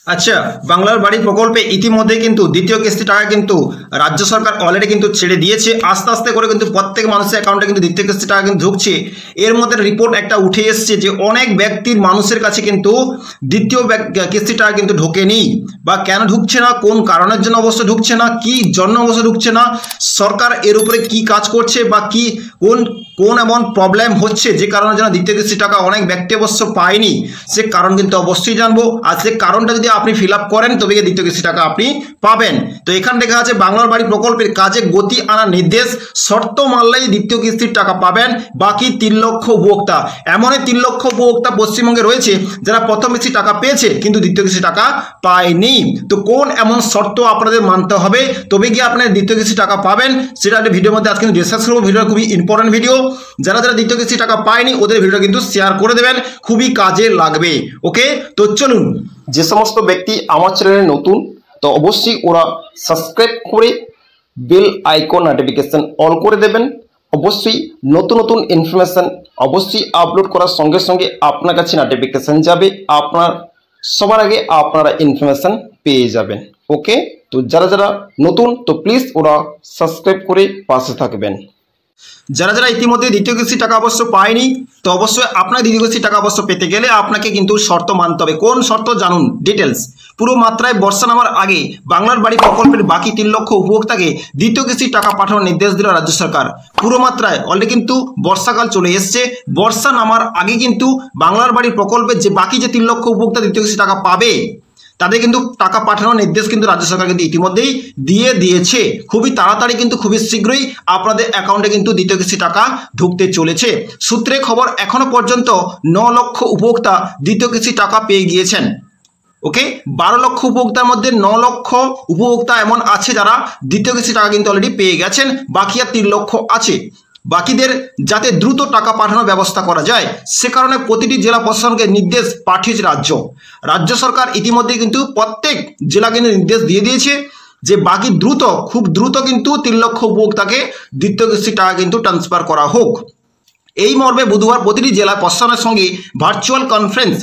আচ্ছা, বাংলার বাড়ি প্রকল্পে ইতিমধ্যে কিন্তু দ্বিতীয় কিস্তি টাকা কিন্তু রাজ্য সরকার অলরেডি কিন্তু ছেড়ে দিয়েছে। আস্তে আস্তে করে কিন্তু প্রত্যেক মানুষের অ্যাকাউন্টে কিন্তু দ্বিতীয় কিস্তি টাকা কিন্তু ঢুকছে। এর মধ্যে রিপোর্ট একটা উঠে এসছে যে অনেক ব্যক্তির মানুষের কাছে কিন্তু দ্বিতীয় কিস্তি টাকা কিন্তু ঢোকেনি, বা কেন ঢুকছে না, কোন কারণের জন্য অবশ্য ঢুকছে না, কি জন্য অবশ্য ঢুকছে না, সরকার এর উপরে কি কাজ করছে, বা কি কোন কোন এমন প্রবলেম হচ্ছে যে কারণের জন্য দ্বিতীয় কিস্তি টাকা অনেক ব্যক্তি অবশ্য পায়নি, সে কারণ কিন্তু অবশ্যই জানবো। আর সে কারণটা যদি আপনি ফিল আপ করেন তবে দ্বিতীয় কিস্তি টাকা আপনি পাবেন। তো এখানে দেখা আছে বাংলার বাড়ি প্রকল্পের কাজে গতি আনার নির্দেশ, শর্ত মানলেই দ্বিতীয় কিস্তির টাকা পাবেন বাকি 3 লক্ষ উপভোক্তা। এমনই 3 লক্ষ উপভোক্তা পশ্চিমবঙ্গে রয়েছে যারা প্রথম কিস্তি টাকা পেয়েছে কিন্তু দ্বিতীয় কিস্তি টাকা পায়নি। তো কোন এমন শর্ত আপনাদের মানতে হবে তবে গিয়ে আপনার দ্বিতীয় কিস্তি টাকা পাবেন, সেটা একটা ভিডিওর মধ্যে আজকে ডিসকাস করবো। ভিডিওটা খুবই ইম্পর্টেন্ট ভিডিও, যারা যারা দ্বিতীয় কিস্তি টাকা পায়নি ওদের ভিডিওটা কিন্তু শেয়ার করে দেবেন, খুবই কাজে লাগবে। ওকে, তো চলুন। যে সমস্ত ব্যক্তি আমার চ্যানেলে নতুন তো অবশ্যই ওরা সাবস্ক্রাইব করে বেল আইকন নোটিফিকেশন অল করে দেবেন। অবশ্যই নতুন নতুন ইনফরমেশন অবশ্যই আপলোড করার সঙ্গে সঙ্গে আপনার কাছে নোটিফিকেশন যাবে, আপনার সবার আগে আপনারা ইনফরমেশন পেয়ে যাবেন। ওকে, তো যারা যারা নতুন তো প্লিজ ওরা সাবস্ক্রাইব করে পাশে থাকবেন। যারা যারা ইতিমধ্যে দ্বিতীয় কিস্তি টাকা অবশ্য পায়নি তো অবশ্যই আপনার দ্বিতীয় কিস্তি টাকা অবশ্য পেতে গেলে আপনাকে কিন্তু শর্ত মানতে হবে। কোন শর্ত জানুন ডিটেলস। পুরো মাত্রায় বর্ষা নামার আগে বাংলার বাড়ি প্রকল্পের বাকি 3 লক্ষ উপভোক্তাকে দ্বিতীয় কিস্তি টাকা পাঠানোর নির্দেশ দিল রাজ্য সরকার। পুরো মাত্রায় অলরেডি কিন্তু বর্ষাকাল চলে এসছে, বর্ষা নামার আগে কিন্তু বাংলার বাড়ি প্রকল্পের যে বাকি যে 3 লক্ষ উপভোক্তা দ্বিতীয় কিস্তি টাকা পাবে তাদের কিন্তু টাকা পাঠানোর নির্দেশ কিন্তু রাজ্য সরকার কিন্তু ইতিমধ্যেই দিয়ে দিয়েছে। খুবই তাড়াতাড়ি কিন্তু খুবই শীঘ্রই আপনাদের অ্যাকাউন্টে কিন্তু দ্বিতীয় কিস্তি টাকা ঢুকতে চলেছে। সূত্রে খবর এখনো পর্যন্ত 9 লক্ষ উপভোক্তা দ্বিতীয় কিস্তি টাকা পেয়ে গিয়েছেন। ওকে, 12 লক্ষ উপভোক্তার মধ্যে 9 লক্ষ উপভোক্তা এমন আছে যারা দ্বিতীয় কিস্তি টাকা কিন্তু অলরেডি পেয়ে গেছেন, বাকি আর 3 লক্ষ আছে। বাকিদের যাতে দ্রুত টাকা পাঠানোর ব্যবস্থা করা যায় সে কারণে প্রতিটি জেলা প্রশাসনকে নির্দেশ পাঠিয়েছে রাজ্য সরকার। ইতিমধ্যে কিন্তু প্রত্যেক জেলাকে নির্দেশ দিয়ে দিয়েছে যে বাকি দ্রুত, খুব দ্রুত কিন্তু 3 লক্ষ উপভোক্তাকে দ্বিতীয় কিস্তি টাকা কিন্তু ট্রান্সফার করা হোক। এই মর্মে বুধবার প্রতিটি জেলা প্রশাসনের সঙ্গে ভার্চুয়াল কনফারেন্স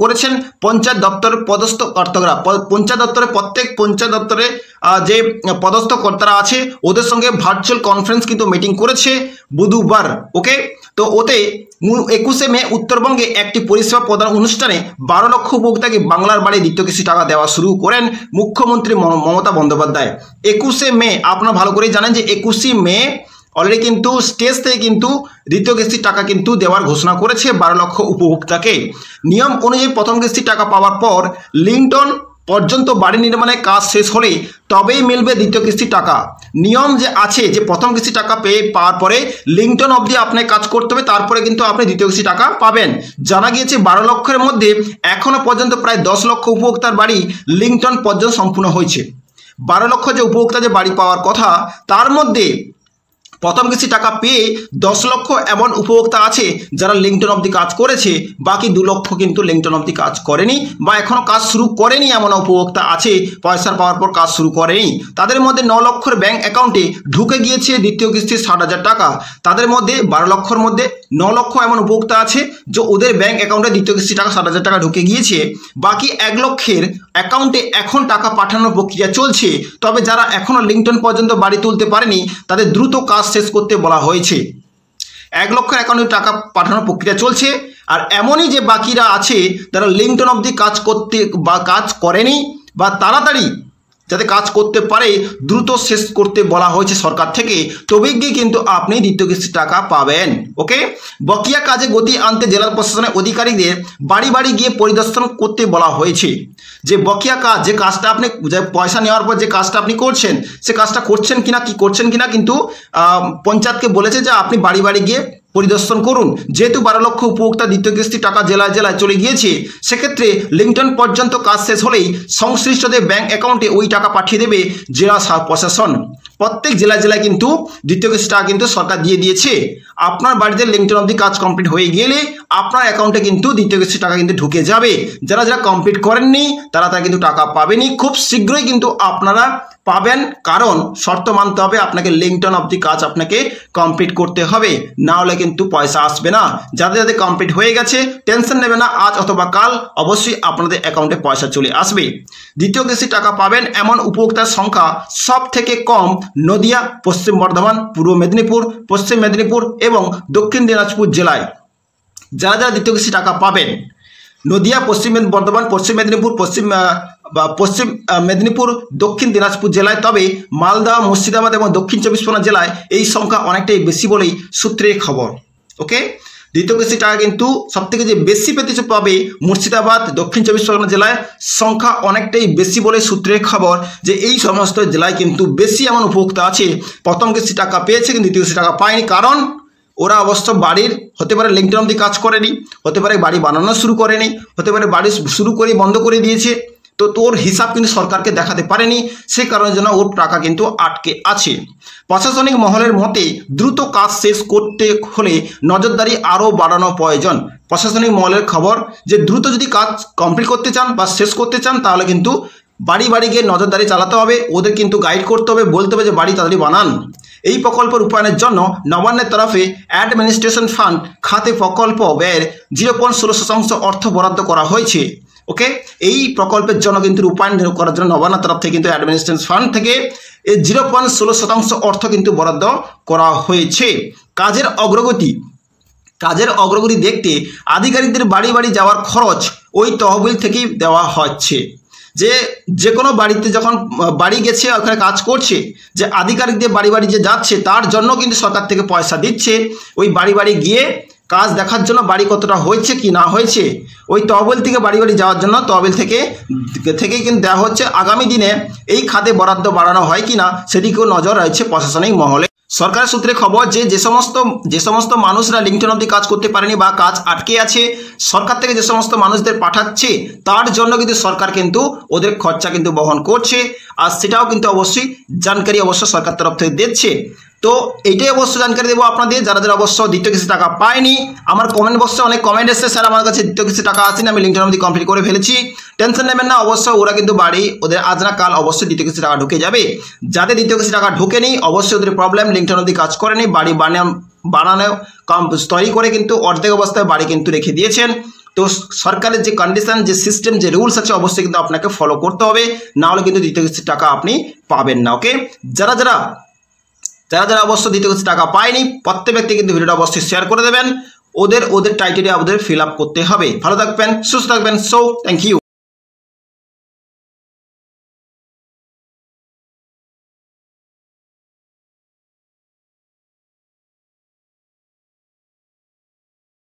করেছেন পঞ্চায়েত দপ্তরের পদস্থ কর্তারা। পঞ্চায়েত দপ্তরে প্রত্যেক পঞ্চায়েত দপ্তরে যে পদস্থ কর্তারা আছে ওদের সঙ্গে ভার্চুয়াল কনফারেন্স কিন্তু মিটিং করেছে বুধবার। ওকে, তো ওতে 21শে মে উত্তরবঙ্গে একটি পরিষেবা প্রদান অনুষ্ঠানে 12 লক্ষ উপভোক্তাকে বাংলার বাড়ি দ্বিতীয় কিস্তি টাকা দেওয়া শুরু করেন মুখ্যমন্ত্রী মমতা বন্দ্যোপাধ্যায়। 21শে মে আপনারা ভালো করেই জানেন যে 21শে মে অলরেডি কিন্তু স্টেজ থেকে কিন্তু দ্বিতীয় কিস্তির টাকা কিন্তু দেওয়ার ঘোষণা করেছে 12 লক্ষ উপভোক্তাকে। নিয়ম অনুযায়ী প্রথম কিস্তির টাকা পাওয়ার পর লিংটন পর্যন্ত বাড়ি নির্মাণের কাজ শেষ হলে তবেই মিলবে দ্বিতীয় কিস্তির টাকা। নিয়ম যে আছে যে প্রথম কিস্তি টাকা পাওয়ার পরে লিংটন অবধি আপনাকে কাজ করতে হবে, তারপরে কিন্তু আপনি দ্বিতীয় কিস্তি টাকা পাবেন। জানা গিয়েছে 12 লক্ষের মধ্যে এখনো পর্যন্ত প্রায় 10 লক্ষ উপভোক্তার বাড়ি লিংটন পর্যন্ত সম্পূর্ণ হয়েছে। 12 লক্ষ যে উপভোক্তা যে বাড়ি পাওয়ার কথা তার মধ্যে প্রথম কিস্তি টাকা পেয়ে 10 লক্ষ এমন উপভোক্তা আছে যারা লিংটন অবধি কাজ করেছে, বাকি 2 লক্ষ কিন্তু লিংটন অবধি কাজ করেনি বা এখনো কাজ শুরু করেনি। এমন উপভোক্তা আছে পয়সা পাওয়ার পর কাজ শুরু করেনি। তাদের মধ্যে 9 লক্ষের ব্যাংক অ্যাকাউন্টে ঢুকে গিয়েছে দ্বিতীয় কিস্তির 60,000 টাকা। তাদের মধ্যে 12 লক্ষের মধ্যে 9 লক্ষ এমন উপভোক্তা আছে যে ওদের ব্যাংক অ্যাকাউন্টে দ্বিতীয় কিস্তি টাকা 60,000 টাকা ঢুকে গিয়েছে। বাকি 1 লক্ষের অ্যাকাউন্টে এখন টাকা পাঠানোর প্রক্রিয়া চলছে, তবে যারা এখনো লিংটন পর্যন্ত বাড়ি তুলতে পারেনি তাদের দ্রুত কাজ শেষ করতে বলা হয়েছে। 1 লক্ষের অ্যাকাউন্টে টাকা পাঠানোর প্রক্রিয়া চলছে। আর এমনই যে বাকিরা আছে যারা লিংটন অবধি কাজ করতে বা কাজ করেনি বা তাড়াতাড়ি যাতে কাজ করতে পারে দ্রুত শেষ করতে বলা হয়েছে সরকার থেকে, তবেই গিয়ে কিন্তু আপনি দ্বিতীয় কিস্তির টাকা পাবেন। ওকে, বকেয়া কাজে গতি আনতে জেলা প্রশাসনের অধিকারীদের বাড়ি বাড়ি গিয়ে পরিদর্শন করতে বলা হয়েছে। যে বকেয়া কাজ, যে কাজটা আপনি পয়সা নেওয়ার পর যে কাজটা আপনি করছেন সে কাজটা করছেন কিনা কি করছেন কিনা কিন্তু পঞ্চায়েতকে বলেছে যে আপনি বাড়ি বাড়ি গিয়ে পরিদর্শন করুন। যেহেতু 12 লক্ষ উপভোক্তা দ্বিতীয় কিস্তি টাকা জেলায় জেলায় চলে গিয়েছে, সেক্ষেত্রে লিংটন পর্যন্ত কাজ শেষ হলেই সংশ্লিষ্টদের ব্যাংক অ্যাকাউন্টে ওই টাকা পাঠিয়ে দেবে জেলা প্রশাসন। প্রত্যেক জেলায় জেলায় কিন্তু দ্বিতীয় কিস্তি টাকা কিন্তু সরকার দিয়ে দিয়েছে। আপনার বাড়িতে লিংটন অবধি কাজ কমপ্লিট হয়ে গেলে আপনার অ্যাকাউন্টে কিন্তু দ্বিতীয় কিস্তি টাকা কিন্তু ঢুকে যাবে। যারা যারা কমপ্লিট করেননি তারা কিন্তু টাকা পাবেনি। খুব শীঘ্রই কিন্তু আপনারা পাবেন, কারণ শর্ত মানতে হবে, আপনাকে লিঙ্কটন অবধি কাজ আপনাকে কমপ্লিট করতে হবে, না হলে কিন্তু পয়সা আসবে না। যাদের যাদের কমপ্লিট হয়ে গেছে টেনশন নেবে না, আজ অথবা কাল অবশ্যই আপনাদের অ্যাকাউন্টে পয়সা চলে আসবে। দ্বিতীয় কিস্তি টাকা পাবেন এমন উপভোক্তার সংখ্যা সব থেকে কম নদিয়া, পশ্চিম বর্ধমান, পূর্ব মেদিনীপুর, পশ্চিম মেদিনীপুর এবং দক্ষিণ দিনাজপুর জেলায়। যারা যারা দ্বিতীয় কিস্তি টাকা পাবেন নদিয়া, পশ্চিম বর্ধমান, পশ্চিম মেদিনীপুর, পশ্চিম মেদিনীপুর, দক্ষিণ দিনাজপুর জেলায়, তবে মালদা, মুর্শিদাবাদ এবং দক্ষিণ চব্বিশ পরগনা জেলায় এই সংখ্যা অনেকটাই বেশি বলেই সূত্রের খবর। ওকে, দ্বিতীয় কিস্তি টাকা কিন্তু সবথেকে যে বেশি পেতে পাবে মুর্শিদাবাদ, দক্ষিণ চব্বিশ পরগনা জেলায় সংখ্যা অনেকটাই বেশি বলে সূত্রের খবর, যে এই সমস্ত জেলায় কিন্তু বেশি এমন উপভোক্তা আছে প্রথম কিস্তি টাকা পেয়েছে কিন্তু দ্বিতীয় কিস্তি টাকা পায়নি, কারণ ওরা অবশ্য বাড়ির হতে পারে লিঙ্কটন অবধি কাজ করেনি, হতে পারে বাড়ি বানানো শুরু করেনি, হতে পারে বাড়ি শুরু করে বন্ধ করে দিয়েছে, তো তোর হিসাব কিন্তু সরকারকে দেখাতে পারেনি, সেই কারণের জন্য ওর টাকা কিন্তু আটকে আছে। প্রশাসনিক মহলের মতে দ্রুত কাজ শেষ করতে হলে নজরদারি আরও বাড়ানো প্রয়োজন। প্রশাসনিক মহলের খবর যে দ্রুত যদি কাজ কমপ্লিট করতে চান বা শেষ করতে চান তাহলে কিন্তু বাড়ি বাড়ি গিয়ে নজরদারি চালাতে হবে, ওদের কিন্তু গাইড করতে হবে, বলতে হবে যে বাড়ি তাড়াতাড়ি বানান। এই প্রকল্প রূপায়ণের জন্য নবান্নের তরফে অ্যাডমিনিস্ট্রেশন ফান্ড খাতে প্রকল্প ব্যয়ের 0.16% অর্থ বরাদ্দ করা হয়েছে। ওকে, এই প্রকল্পের জন্য কিন্তু রূপায়ণ করার জন্য নবান্নের তরফ থেকে কিন্তু অ্যাডমিনিস্ট্রেশন ফান্ড থেকে 0.16% অর্থ কিন্তু বরাদ্দ করা হয়েছে। কাজের অগ্রগতি দেখতে আধিকারিকদের বাড়ি বাড়ি যাওয়ার খরচ ওই তহবিল থেকেই দেওয়া হচ্ছে। যে কোনো বাড়িতে যখন বাড়ি গেছে ওখানে কাজ করছে, যে আধিকারিকদের বাড়ি বাড়ি যে যাচ্ছে তার জন্য কিন্তু সরকার থেকে পয়সা দিচ্ছে, ওই বাড়ি বাড়ি গিয়ে কাজ দেখার জন্য বাড়ি কতটা হয়েছে কি না হয়েছে, ওই তহবিল থেকে বাড়ি বাড়ি যাওয়ার জন্য তহবিল থেকেই কিন্তু দেওয়া হচ্ছে। আগামী দিনে এই খাতে বরাদ্দ বাড়ানো হয় কি না সেদিকেও নজর রয়েছে প্রশাসনিক মহলে। সরকারের সূত্রে খবর যে সমস্ত মানুষরা লিঙ্কটন অবধি কাজ করতে পারেনি বা কাজ আটকে আছে, সরকার থেকে যে সমস্ত মানুষদের পাঠাচ্ছে তার জন্য কিন্তু সরকার কিন্তু ওদের খরচা কিন্তু বহন করছে, আর সেটাও কিন্তু অবশ্যই জানকারি সরকার তরফ থেকে দিচ্ছে। তো এইটাই অবশ্য জানকারি দেবো আপনাদের, যারা যারা অবশ্য দ্বিতীয় কিস্তি টাকা পায়নি। আমার কমেন্ট বক্সে অনেক কমেন্ট এসেছে, স্যার আমার কাছে দ্বিতীয় কিস্তি টাকা আসেনি, আমি লিঙ্কটন অবধি কমপ্লিট করে ফেলেছি। টেনশন নেবেন না, অবশ্য ওরা কিন্তু বাড়ি ওদের আজ না কাল অবশ্যই দ্বিতীয় কিস্তি টাকা ঢুকে যাবে। যাদের দ্বিতীয় কিস্তি টাকা ঢুকেনি অবশ্যই ওদের প্রবলেম, লিঙ্কটন অবধি কাজ করেনি, বাড়ি বানানো তৈরি করে কিন্তু অর্ধেক অবস্থায় বাড়ি কিন্তু রেখে দিয়েছেন। তো সরকারের যে কন্ডিশন, যে সিস্টেম, যে রুলস আছে অবশ্যই কিন্তু আপনাকে ফলো করতে হবে, না হলে কিন্তু দ্বিতীয় কিস্তির টাকা আপনি পাবেন না। ওকে, যারা যারা অবশ্য দ্বিতীয় কিস্তি টাকা পায়নি প্রত্যেক ব্যক্তি কিন্তু ভিডিওটা অবশ্যই শেয়ার করে দেবেন, ওদের টাইটেরিয়া ওদের ফিল আপ করতে হবে। ভালো থাকবেন, সুস্থ থাকবেন। So thank you.